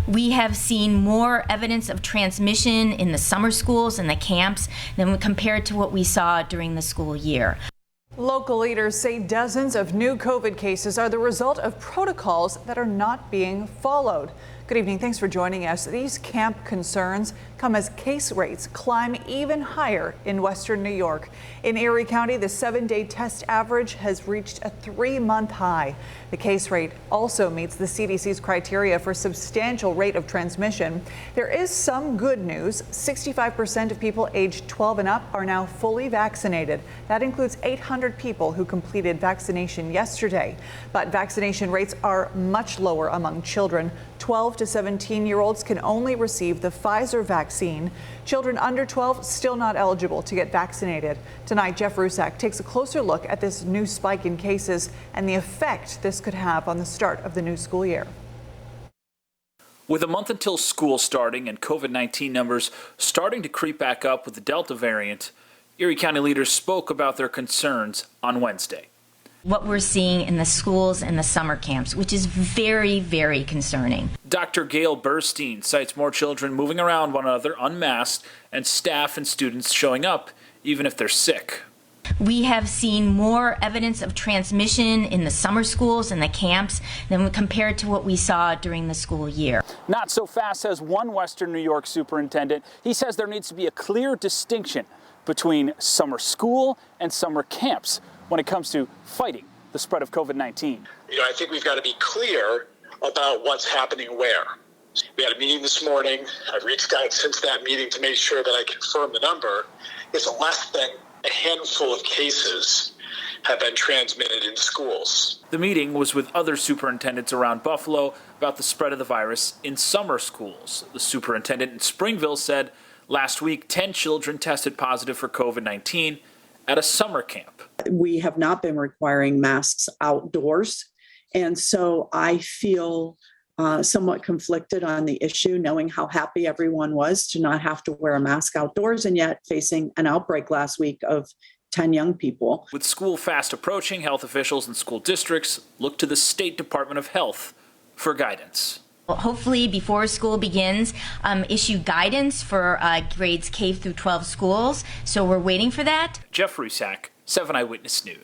We have seen more evidence of transmission in the summer schools and the camps than compared to what we saw during the school year. Local leaders say dozens of new COVID cases are the result of protocols that are not being followed. Good evening. Thanks for joining us. These camp concerns come as case rates climb even higher in western New York. In Erie County, the 7-day test average has reached a 3-month high. The case rate also meets the CDC's criteria for substantial rate of transmission. There is some good news. 65% of people aged 12 and up are now fully vaccinated. That includes 800 people who completed vaccination yesterday. But vaccination rates are much lower among children. 12 to 17-year-olds can only receive the Pfizer vaccine. Children under 12 still not eligible to get vaccinated. Tonight, Jeff Rusak takes a closer look at this new spike in cases and the effect this could have on the start of the new school year. With a month until school starting and COVID-19 numbers starting to creep back up with the Delta variant, Erie County leaders spoke about their concerns on Wednesday. What we're seeing in the schools and the summer camps, which is very, very concerning. Dr. Gail Burstein cites more children moving around one another unmasked and staff and students showing up even if they're sick. We have seen more evidence of transmission in the summer schools and the camps than compared to what we saw during the school year. Not so fast, says one Western New York superintendent. He says there needs to be a clear distinction between summer school and summer camps when it comes to fighting the spread of COVID-19. I think we've got to be clear about what's happening where. We had a meeting this morning. I've reached out since that meeting to make sure that I confirm the number. It's less than a handful of cases have been transmitted in schools. The meeting was with other superintendents around Buffalo about the spread of the virus in summer schools. The superintendent in Springville said last week 10 children tested positive for COVID-19 at a summer camp. We have not been requiring masks outdoors, and so I feel somewhat conflicted on the issue, knowing how happy everyone was to not have to wear a mask outdoors and yet facing an outbreak last week of 10 young people. With school fast approaching, health officials and school districts look to the State Department of Health for guidance. Hopefully, before school begins, issue guidance for grades K through 12 schools. So we're waiting for that. Jeff Rusak, 7 Eyewitness News.